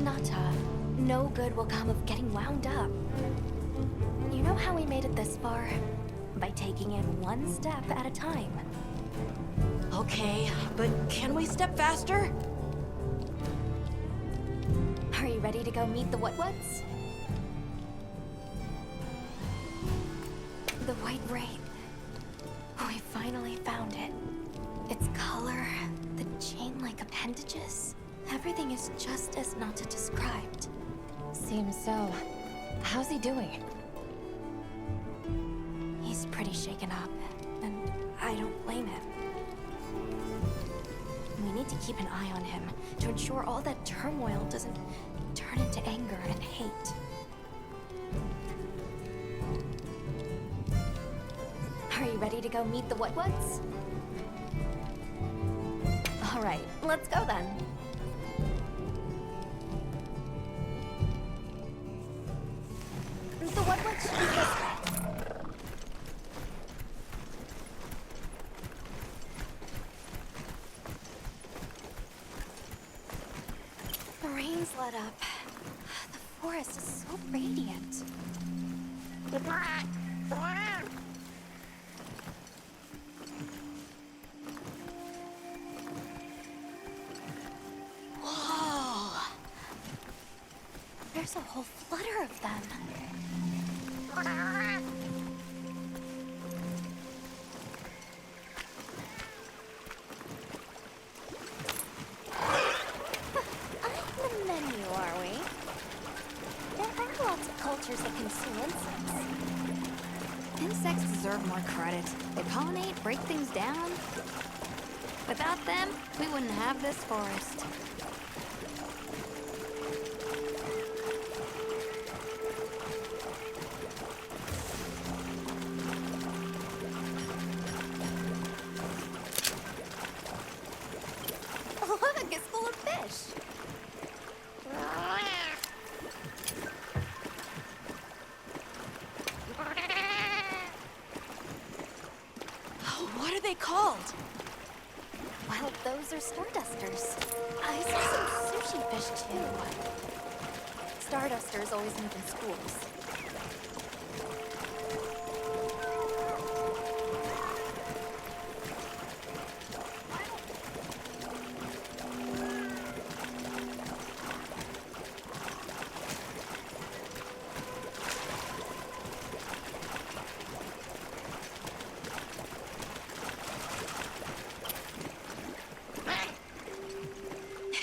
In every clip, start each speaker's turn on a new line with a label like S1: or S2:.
S1: Nata, no good will come of getting wound up. You know how we made it this far? By taking it one step at a time.
S2: Okay, but can we step faster?
S1: Are you ready to go meet the Wudwuds? The White Wraith. We finally found it. Its color, the chain-like appendages. Everything is just as Nata described.
S3: Seems so. How's he doing?
S1: He's pretty shaken up, and I don't blame him. We need to keep an eye on him to ensure all that turmoil doesn't turn into anger and hate. Are you ready to go meet the Wudwuds? All right, let's go then. The Wudwuds should be this way. The rain's let up. The forest is so radiant. Whoa! There's a whole flutter of them. On the menu, are we? There are lots of cultures that consume insects.
S3: Insects deserve more credit. They pollinate, break things down. Without them, we wouldn't have this forest.
S1: Look, it's full of fish.
S2: What are they called?
S1: Well, those are stardusters. I saw some sushi fish too. Stardusters always live in schools.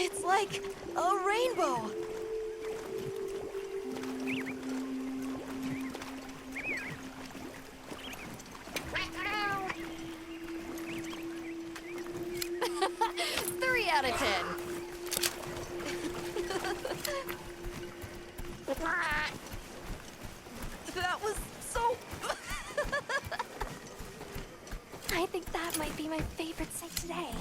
S2: It's like a rainbow.
S3: Three out of 10.
S2: That was so...
S1: I think that might be my favorite sight today.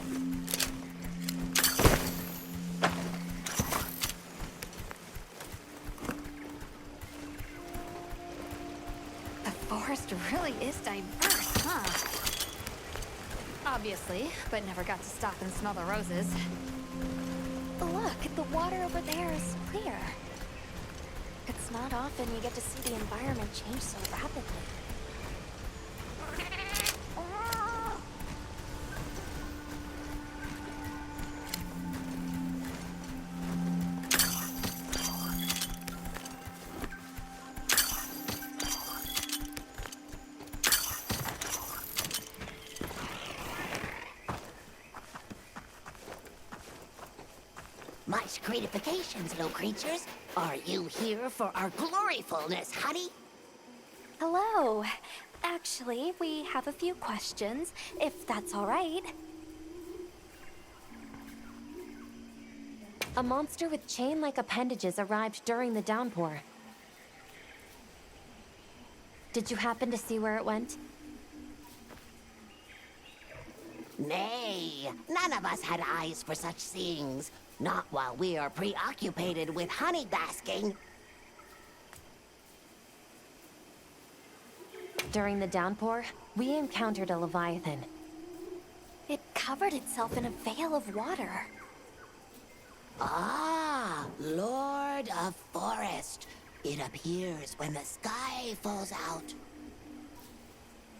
S3: The forest really is diverse, huh? Obviously, but never got to stop and smell the roses.
S1: Look, the water over there is clear. It's not often you get to see the environment change so rapidly.
S4: Much gratifications, little creatures. Are you here for our gloryfulness, honey?
S1: Hello. Actually, we have a few questions, if that's all right.
S3: A monster with chain-like appendages arrived during the downpour. Did you happen to see where it went?
S4: Nay, none of us had eyes for such things. Not while we are preoccupied with honey basking.
S3: During the downpour, we encountered a leviathan.
S1: It covered itself in a veil of water.
S4: Ah, Lord the forest. It appears when the sky falls out.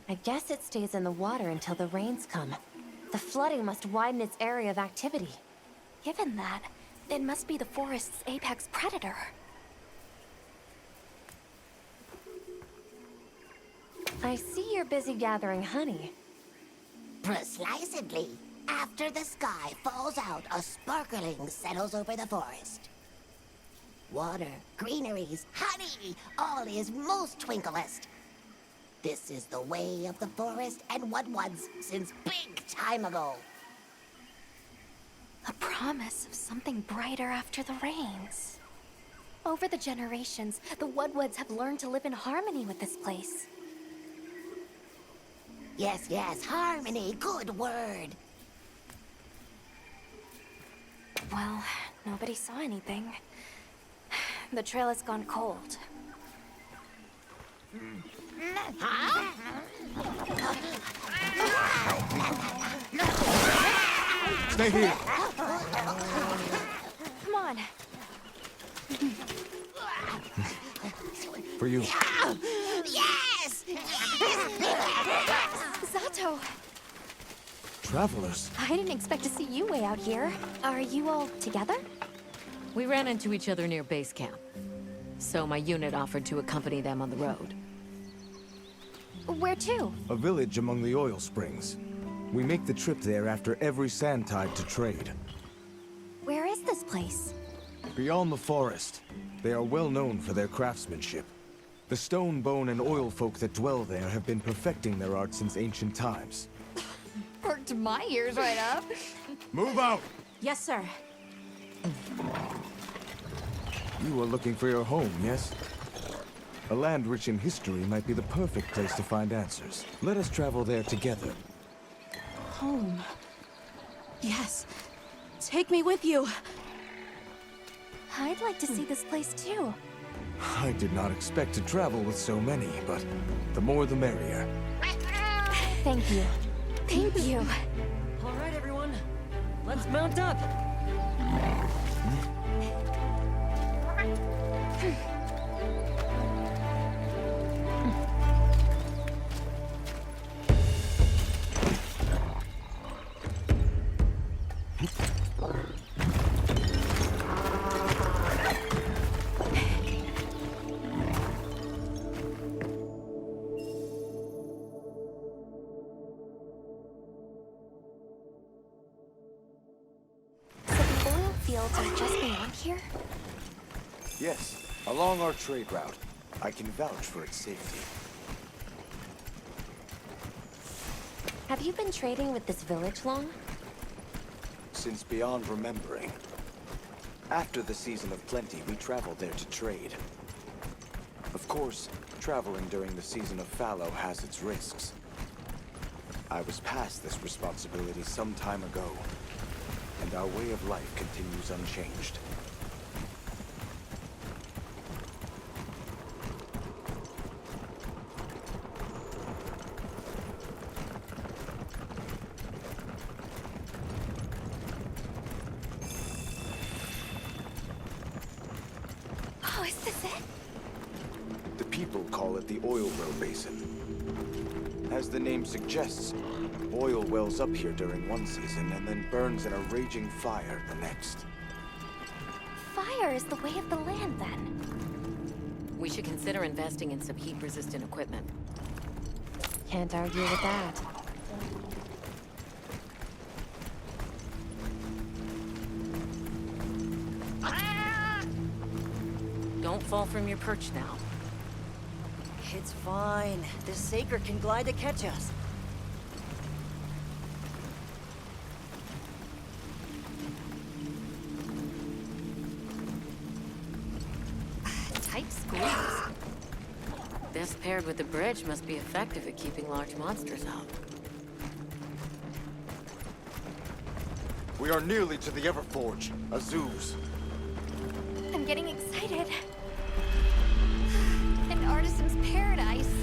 S5: I guess it stays in the water until the rains come. The flooding must widen its area of activity.
S1: Given that, it must be the forest's apex predator.
S5: I see you're busy gathering honey.
S4: Precisely. After the sky falls out, a sparkling settles over the forest. Water, greeneries, honey, all is most twinklest. This is the way of the forest and Wudwuds since big time ago.
S1: A promise of something brighter after the rains. Over the generations, the Wudwuds have learned to live in harmony with this place.
S4: Yes, yes, harmony, good word.
S1: Well, nobody saw anything. The trail has gone cold.
S6: Stay here.
S1: Come on.
S6: For you.
S4: Yes!
S1: Zatoh!
S6: Travelers.
S1: I didn't expect to see you way out here. Are you all together?
S2: We ran into each other near base camp. So my unit offered to accompany them on the road.
S1: Where to?
S6: A village among the oil springs. We make the trip there after every sand tide to trade.
S1: Where is this place?
S6: Beyond the forest, they are well known for their craftsmanship. The stone, bone, and oil folk that dwell there have been perfecting their art since ancient times.
S3: Perked my ears right up.
S6: Move out!
S5: Yes, sir.
S6: You are looking for your home, yes? A land rich in history might be the perfect place to find answers. Let us travel there together.
S5: Home. Yes. Take me with you.
S1: I'd like to see this place too.
S6: I did not expect to travel with so many, but the more the merrier.
S1: Thank you. Thank you.
S2: All right, everyone. Let's mount up.
S1: Fields are just beyond here?
S6: Yes, along our trade route. I can vouch for its safety.
S5: Have you been trading with this village long?
S6: Since beyond remembering. After the season of plenty, we traveled there to trade. Of course, traveling during the season of fallow has its risks. I was past this responsibility some time ago, and our way of life continues unchanged.
S1: Oh, is this it?
S6: The people call it the oil well basin. As the name suggests, oil wells up here during one season and then burns in a raging fire the next.
S1: Fire is the way of the land, then.
S2: We should consider investing in some heat-resistant equipment.
S5: Can't argue with that.
S2: Don't fall from your perch now.
S7: It's fine. This Saker can glide to catch us.
S2: Tight squeeze. This paired with the bridge must be effective at keeping large monsters out.
S6: We are nearly to the Everforge, Azuz.
S1: I'm getting excited. An artisan's paradise.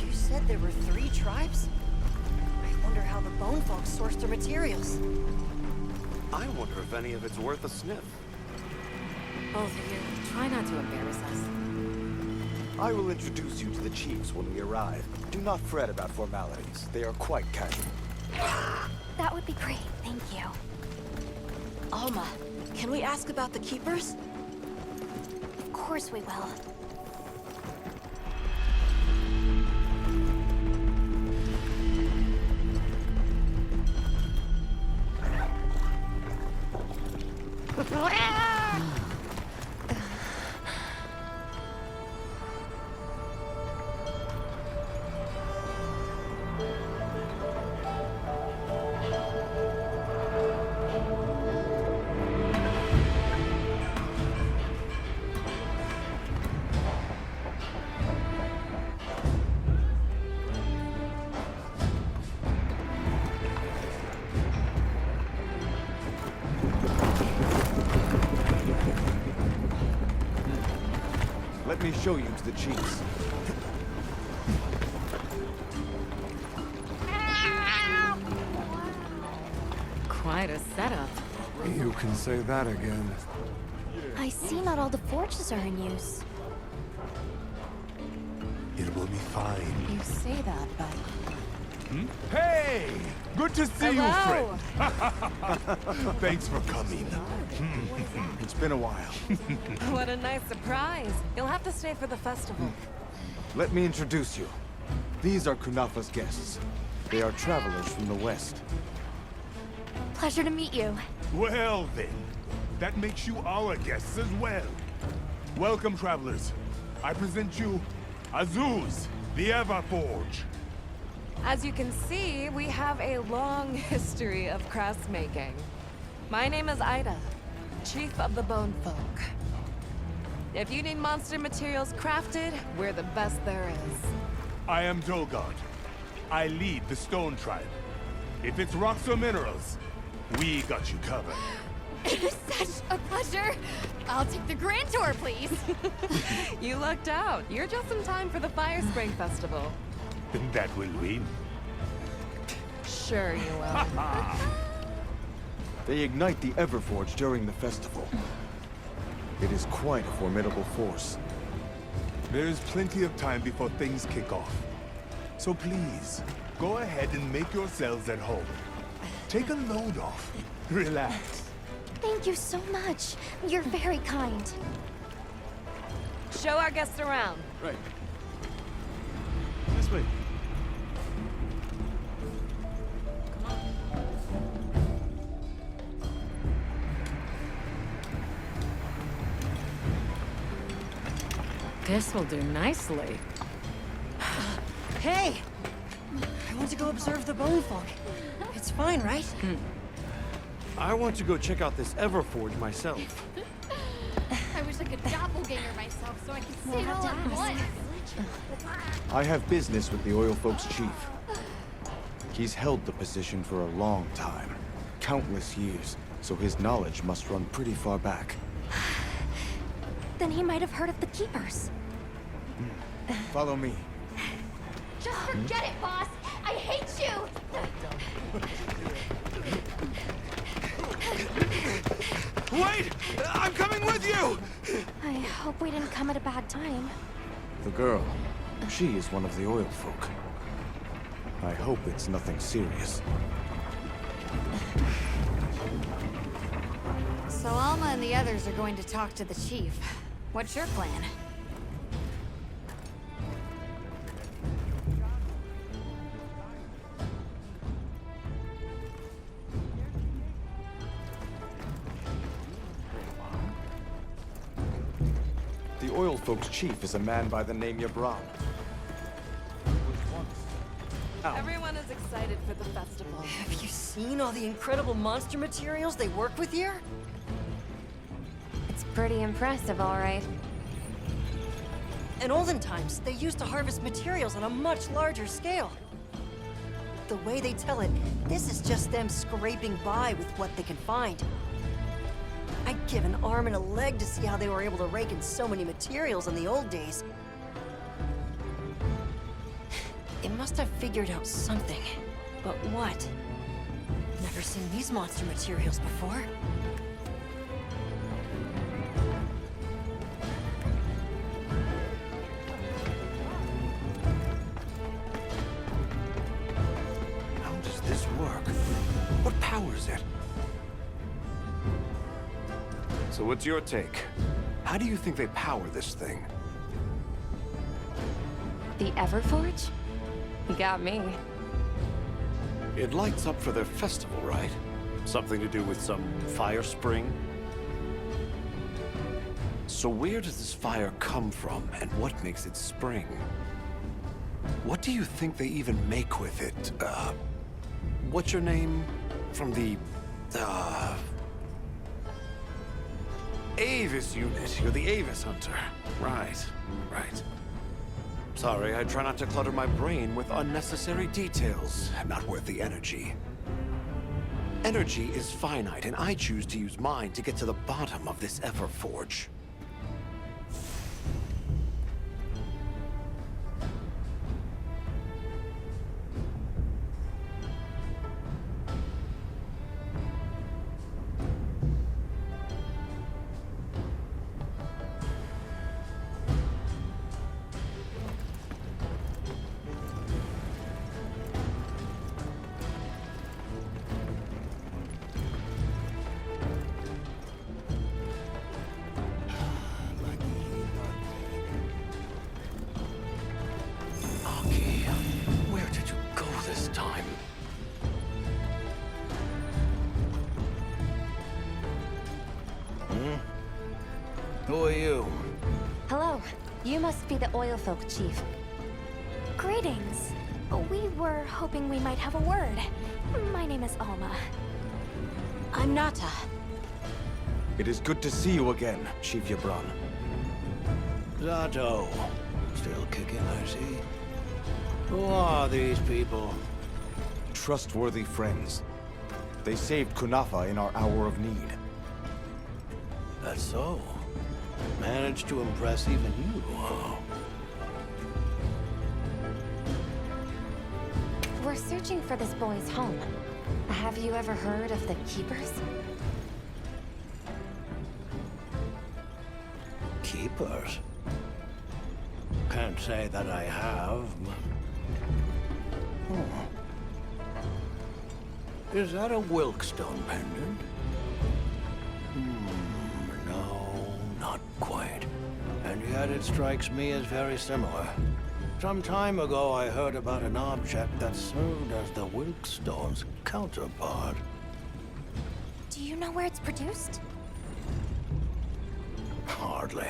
S7: You said there were 3 tribes? I wonder how the bone folks source their materials.
S8: I wonder if any of it's worth a sniff.
S2: Both of you, try not to embarrass us.
S6: I will introduce you to the chiefs when we arrive. Do not fret about formalities. They are quite casual.
S1: That would be great, thank you.
S7: Alma, can we ask about the keepers?
S1: Of course we will.
S6: Let me show you to the chiefs.
S2: Quite a setup.
S8: You can say that again.
S1: I see not all the forges are in use.
S8: It will be fine.
S7: You say that, but...
S8: Hey! Good to see
S7: Hello.
S8: you, friend. Thanks for coming.
S6: It's been a while.
S7: What a nice surprise. You'll have to stay for the festival.
S6: Let me introduce you. These are Kunafa's guests. They are travelers from the west.
S1: Pleasure to meet you.
S8: Well then, that makes you our guests as well. Welcome, travelers. I present you Azuz, the Everforge.
S7: As you can see, we have a long history of crafts making. My name is Ida, Chief of the Bone Folk. If you need monster materials crafted, we're the best there is.
S8: I am Dolgard. I lead the Stone Tribe. If it's rocks or minerals, we got you covered.
S3: It is such a pleasure. I'll take the grand tour, please.
S7: You lucked out. You're just in time for the Fire Spring Festival.
S8: That will win.
S7: Sure you will.
S6: They ignite the Everforge during the festival. It is quite a formidable force.
S8: There is plenty of time before things kick off. So please, go ahead and make yourselves at home. Take a load off. Relax.
S1: Thank you so much. You're very kind.
S7: Show our guests around.
S6: Right. This way.
S2: This will do nicely.
S7: Hey! I want to go observe the Bone Folk. It's fine, right?
S9: I want to go check out this Everforge myself.
S3: I wish I could doppelganger myself so I could see
S1: We'll
S3: it
S1: have
S3: all
S1: to
S3: at
S1: ask.
S3: once.
S6: I have business with the Oil Folks chief. He's held the position for a long time. Countless years, so his knowledge must run pretty far back.
S1: Then he might have heard of the Keepers.
S6: Follow me.
S3: Just forget it, boss. I hate you.
S8: Wait! I'm coming with you!
S1: I hope we didn't come at a bad time.
S6: The girl, she is one of the Oil Folk. I hope it's nothing serious.
S3: So Alma and the others are going to talk to the chief. What's your plan?
S6: The Oil Folks chief is a man by the name Yabran.
S7: Everyone is excited for the festival.
S10: Have you seen all the incredible monster materials they work with here?
S5: It's pretty impressive, all right.
S10: In olden times, they used to harvest materials on a much larger scale. The way they tell it, this is just them scraping by with what they can find. I'd give an arm and a leg to see how they were able to rake in so many materials in the old days. They must have figured out something. But what? Never seen these monster materials before.
S9: So what's your take? How do you think they power this thing?
S5: The Everforge? You got me.
S9: It lights up for their festival, right? Something to do with some fire spring? So where does this fire come from, and what makes it spring? What do you think they even make with it? What's your name? From the, Avis Unit. You're the Avis Hunter. Right. Sorry, I try not to clutter my brain with unnecessary details. Not worth the energy. Energy is finite, and I choose to use mine to get to the bottom of this Everforge.
S11: Who are you?
S5: Hello. You must be the oil folk chief.
S1: Greetings. We were hoping we might have a word. My name is Alma.
S3: I'm Nata.
S6: It is good to see you again, Chief Yabran.
S11: Zatoh. Still kicking, I see. Who are these people?
S6: Trustworthy friends. They saved Kunafa in our hour of need.
S11: That's so. Managed to impress even you.
S5: We're searching for this boy's home. Have you ever heard of the Keepers?
S11: Keepers? Can't say that I have, but... Is that a Wilkstone pendant? No, not quite. And yet it strikes me as very similar. Some time ago I heard about an object that served as the Wilkstone's counterpart.
S1: Do you know where it's produced?
S11: Hardly.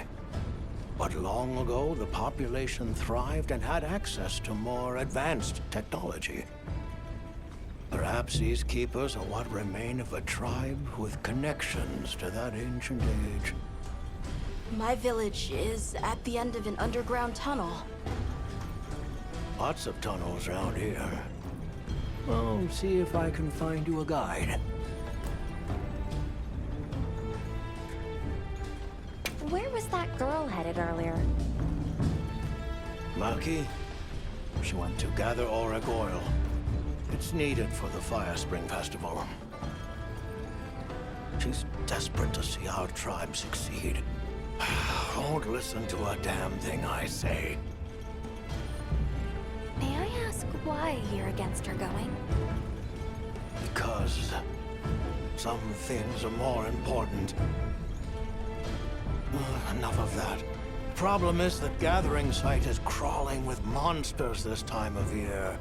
S11: But long ago, the population thrived and had access to more advanced technology. Perhaps these keepers are what remain of a tribe with connections to that ancient age.
S3: My village is at the end of an underground tunnel.
S11: Lots of tunnels around here. I'll see if I can find you a guide.
S5: Where was that girl headed earlier?
S11: Maki? She went to gather auric oil. It's needed for the Fire Spring Festival. She's desperate to see our tribe succeed. Won't listen to a damn thing I say.
S1: May I ask why you're against her going?
S11: Because some things are more important. Enough of that. Problem is the gathering site is crawling with monsters this time of year.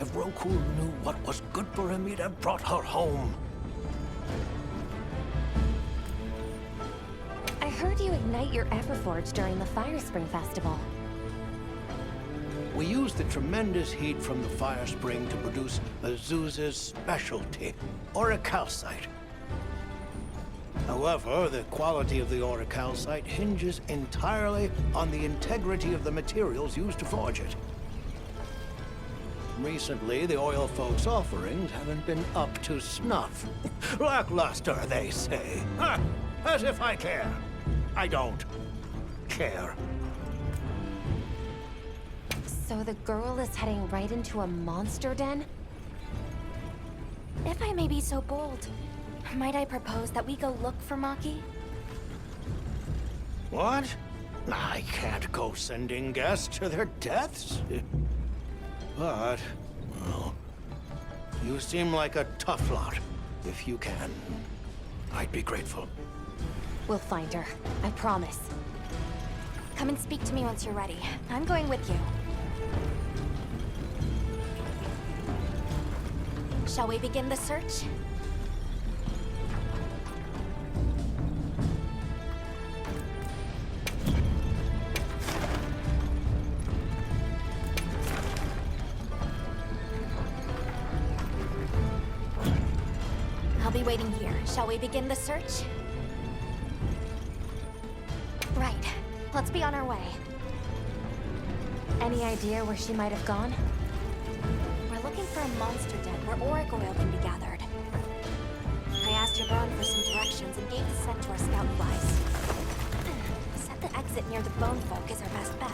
S11: If Roku knew what was good for him, he'd have brought her home.
S5: I heard you ignite your Everforge during the Fire Spring Festival.
S11: We used the tremendous heat from the fire spring to produce Azuz's specialty, auricalcite. However, the quality of the auricalcite hinges entirely on the integrity of the materials used to forge it. Recently, the oil folks' offerings haven't been up to snuff. Lackluster, they say. Ha! As if I care. I don't care.
S5: So the girl is heading right into a monster den?
S1: If I may be so bold, might I propose that we go look for Maki?
S11: What? I can't go sending guests to their deaths. But, well, you seem like a tough lot, if you can. I'd be grateful.
S5: We'll find her. I promise.
S1: Come and speak to me once you're ready. I'm going with you. Shall we begin the search? I'll be waiting here. Shall we begin the search? Right. Let's be on our way.
S5: Any idea where she might have gone?
S1: We're looking for a monster den where auric oil can be gathered. I asked Yabran for some directions and gave the scent to our scout flies. He said the exit near the bone folk is our best bet.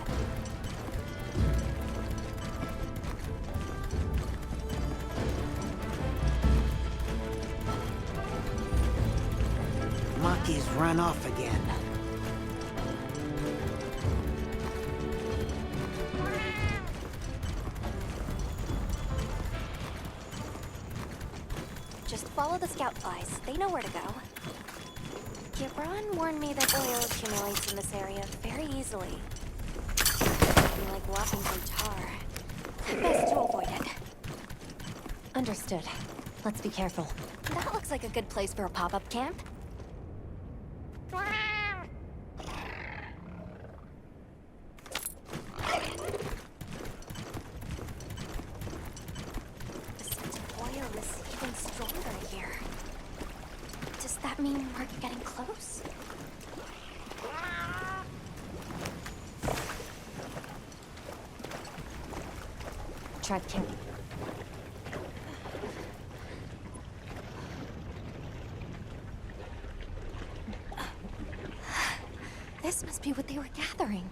S12: Maki's run off again.
S1: Just follow the scout flies. They know where to go. Yabran warned me that oil accumulates in this area very easily. It'd be like walking through tar. Best to avoid it.
S5: Understood. Let's be careful.
S1: That looks like a good place for a pop-up camp. The scent of oil is even stronger here. Does that mean we're getting close?
S5: Tread carefully.
S1: This must be what they were gathering.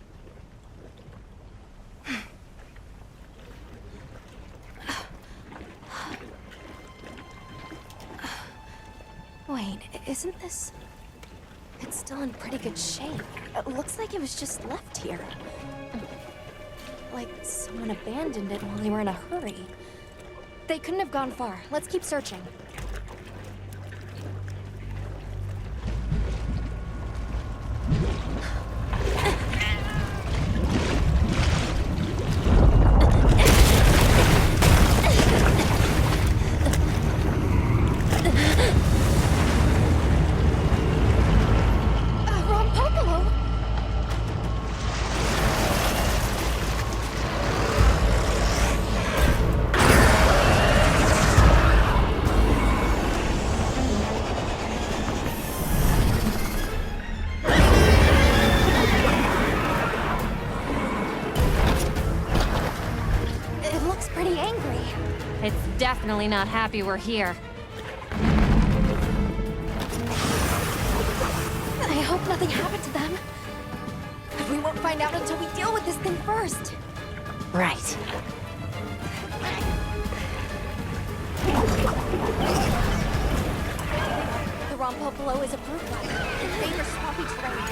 S1: Wait, isn't this... It's still in pretty good shape. It looks like it was just left here. Like someone abandoned it while they were in a hurry. They couldn't have gone far. Let's keep searching. Rompopolo! It looks pretty angry.
S5: It's definitely not happy we're here.
S1: I hope nothing happened to them. But we won't find out until we deal with this thing first.
S5: Right.
S1: The Rompopolo is a brute one. It favors swampy terrain.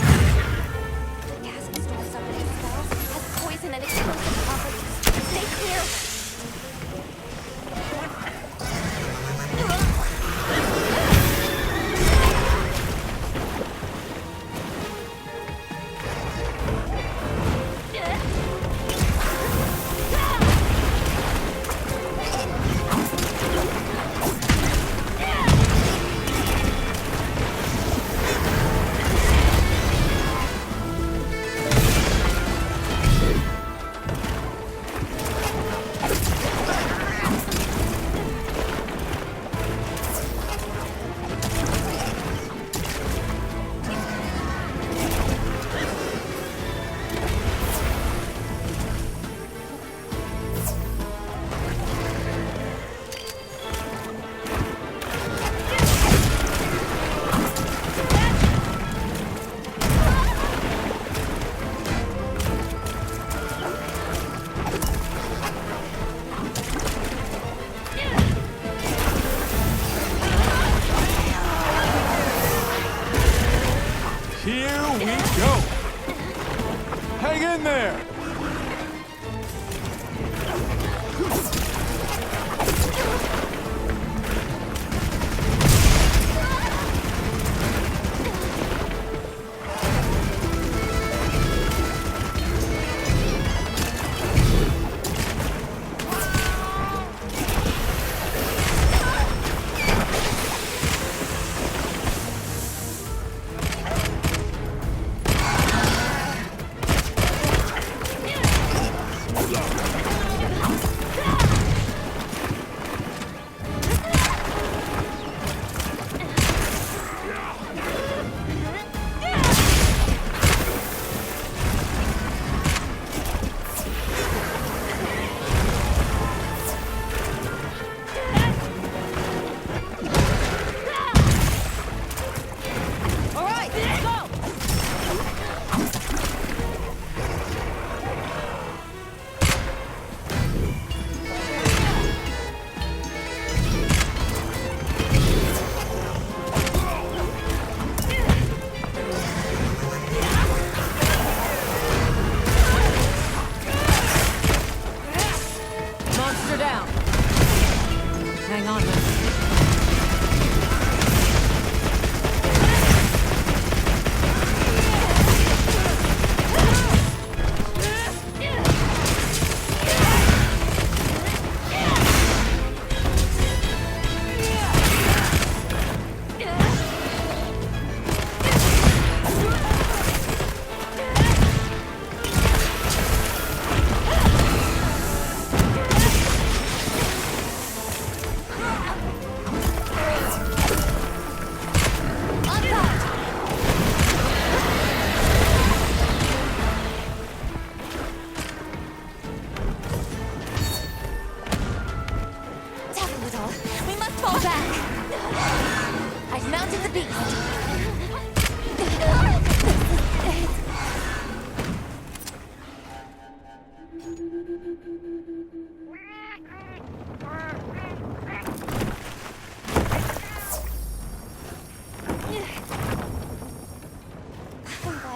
S1: The gas it stores up in its cells has poison and explosive properties. Stay clear!
S6: in there!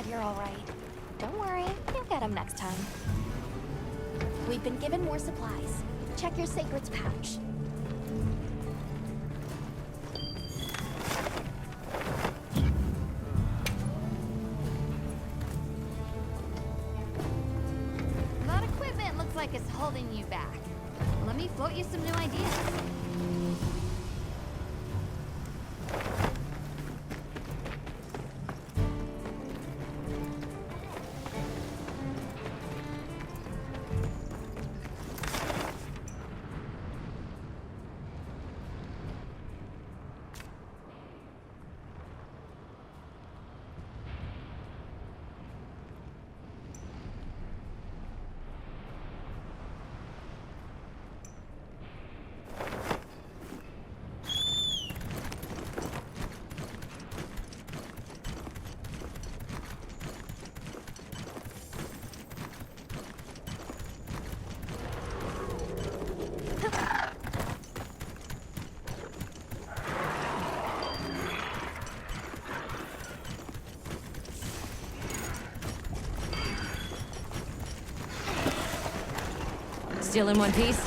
S1: you're all right. Don't worry, you'll get him next time. We've been given more supplies. Check your sacred's pouch.
S3: That equipment looks like it's holding you back. Let me float you some new ideas.
S2: Still in one piece?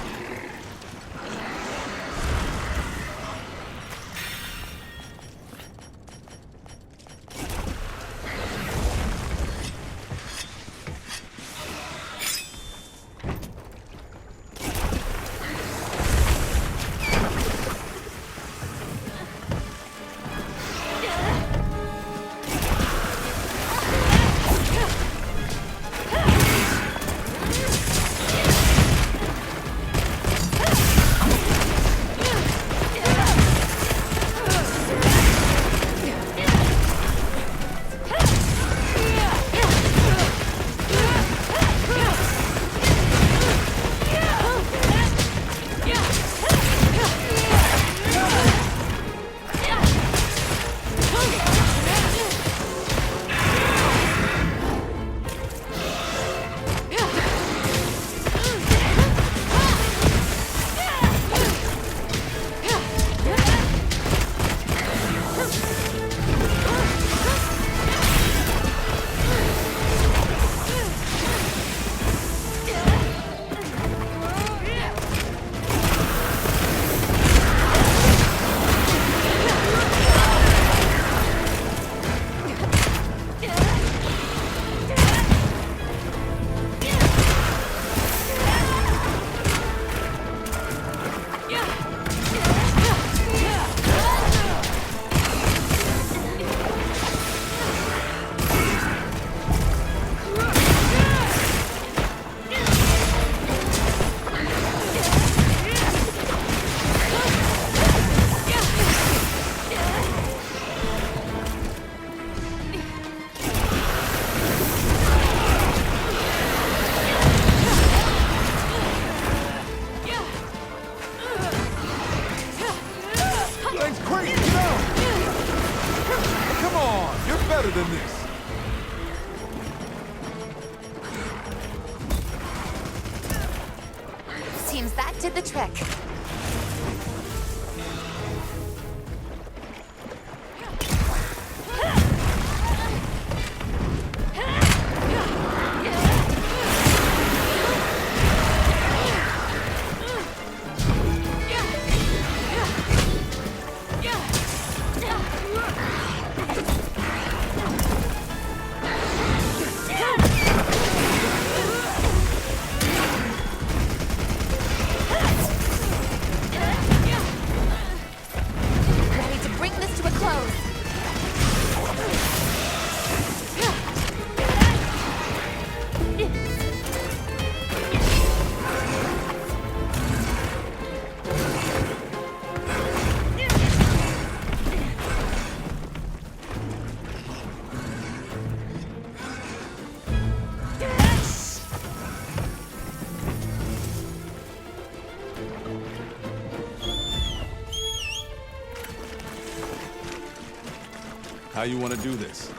S8: better than this.
S5: Seems that did the trick.
S8: How you want to do this?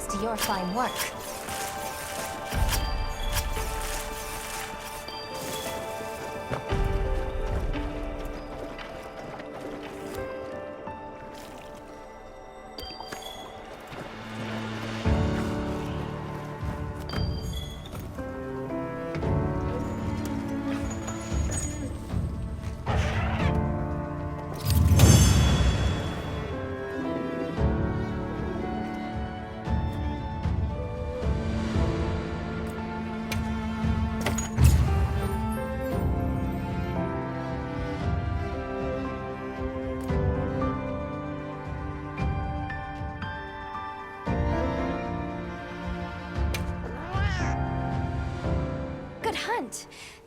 S5: thanks to your fine work.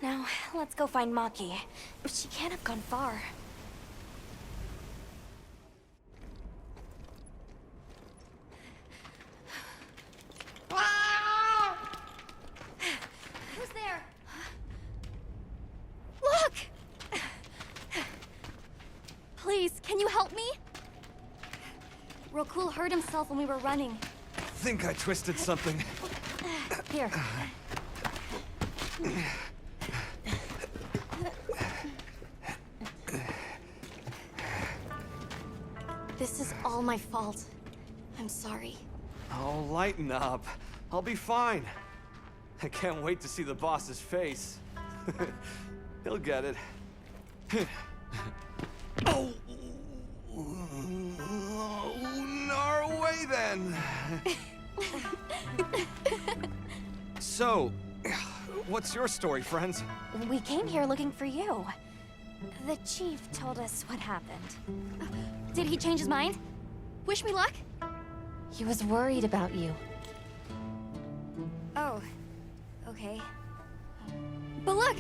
S1: Now, let's go find Maki. She can't have gone far.
S3: Who's there?
S1: Look! Please, can you help me? Rokul hurt himself when we were running.
S13: Think I twisted something.
S5: Here.
S1: This is all my fault. I'm sorry.
S13: Oh, lighten up. I'll be fine. I can't wait to see the boss's face. He'll get it. Oh! Our way then! So, what's your story, friends?
S1: We came here looking for you. The chief told us what happened. Did he change his mind? Wish me luck?
S5: He was worried about you.
S1: Oh, okay. But look!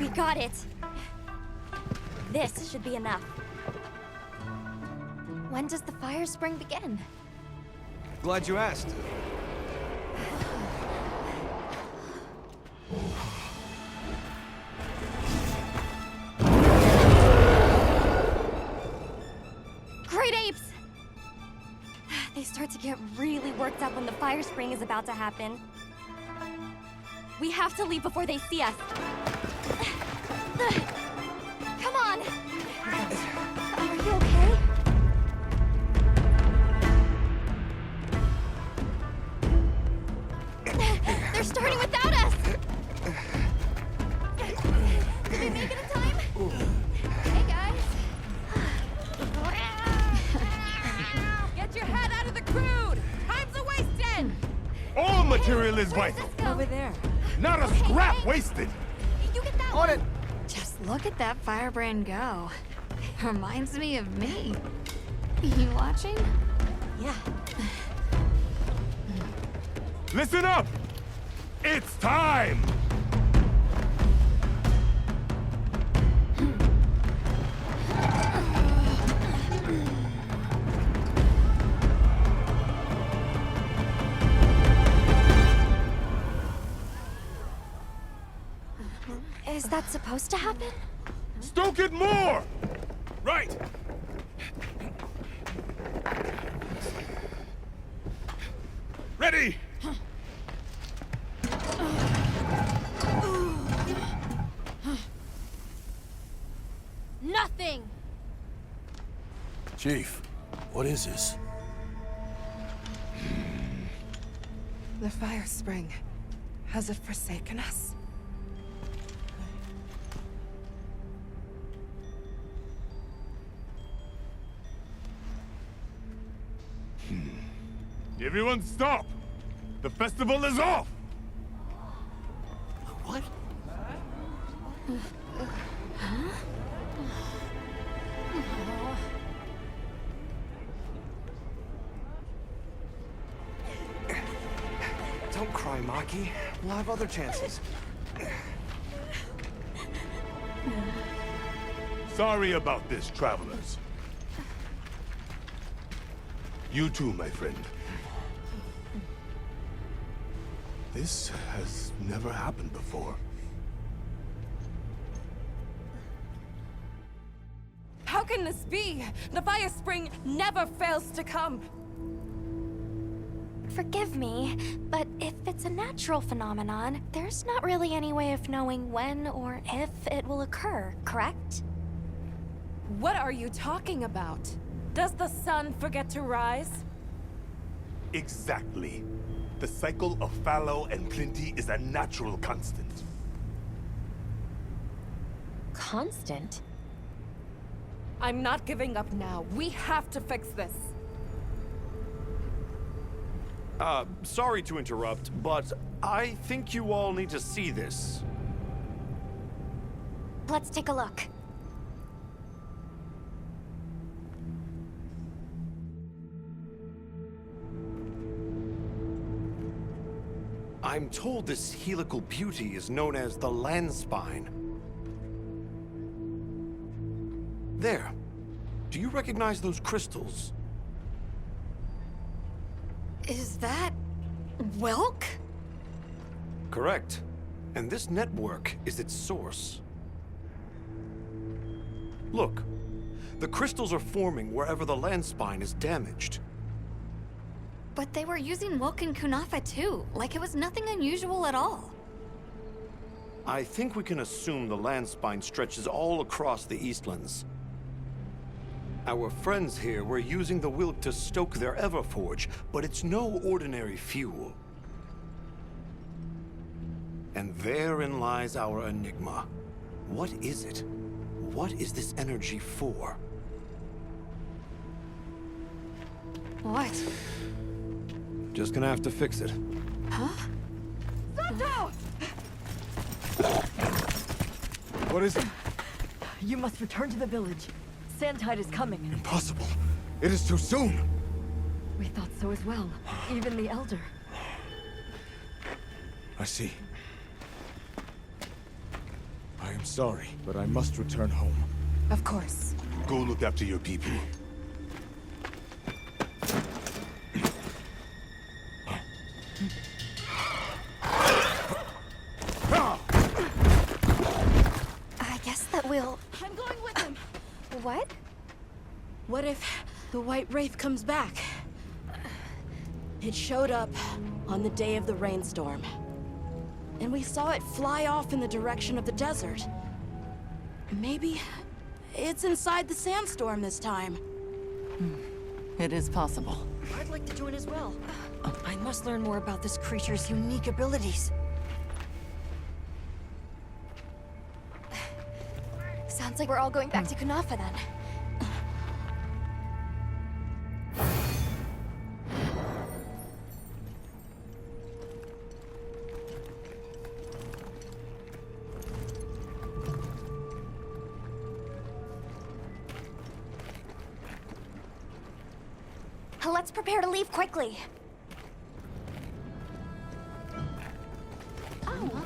S1: We got it! This should be enough. When does the fire spring begin?
S13: Glad you asked.
S1: Great apes! They start to get really worked up when the fire spring is about to happen. We have to leave before they see us. Come on! Are you okay? They're starting without us! Did we make it in time? Hey, guys!
S7: Get your head out of the crude! Time's a-wasting!
S8: All material is vital.
S7: Over there.
S8: Not a scrap wasted.
S1: You get that
S13: On
S1: one.
S13: it!
S3: Just look at that firebrand go. Reminds me of me. You watching?
S1: Yeah.
S8: Listen up! It's time!
S1: Is that supposed to happen?
S8: Stoke it more! Right! Ready!
S1: Nothing!
S11: Chief, what is this?
S7: The fire spring. Has it forsaken us?
S8: Everyone stop! The festival is off!
S9: What?
S13: Don't cry, Maki. We'll have other chances.
S8: Sorry about this, travelers. You too, my friend. This has never happened before.
S7: How can this be? The fire spring never fails to come.
S1: Forgive me, but if it's a natural phenomenon, there's not really any way of knowing when or if it will occur, correct?
S7: What are you talking about? Does the sun forget to rise?
S8: Exactly. The cycle of fallow and plenty is a natural constant.
S5: Constant?
S7: I'm not giving up now. We have to fix this.
S9: Sorry to interrupt, but I think you all need to see this.
S1: Let's take a look.
S9: I'm told this helical beauty is known as the land spine. There. Do you recognize those crystals?
S3: Is that... Welk?
S9: Correct. And this network is its source. Look. The crystals are forming wherever the land spine is damaged.
S3: But they were using Welk and Kunafa too, like it was nothing unusual at all.
S9: I think we can assume the land spine stretches all across the Eastlands. Our friends here were using the Wilk to stoke their Everforge, but it's no ordinary fuel. And therein lies our enigma. What is it? What is this energy for?
S3: What?
S9: Just gonna have to fix it.
S3: Huh?
S10: Zatoh!
S6: What is it?
S10: You must return to the village. Sandtide is coming.
S6: Impossible. It is too soon.
S10: We thought so as well. Even the Elder.
S6: I see. I am sorry, but I must return home.
S7: Of course.
S8: Go look after your people.
S1: I guess that we'll...
S14: I'm going with him.
S1: What?
S14: What if the White Wraith comes back? It showed up on the day of the rainstorm. And we saw it fly off in the direction of the desert. Maybe it's inside the sandstorm this time.
S10: It is possible.
S3: I'd like to join as well. I must learn more about this creature's unique abilities.
S1: Sounds like we're all going back to Kunafa then. Let's prepare to leave quickly.
S3: Alma,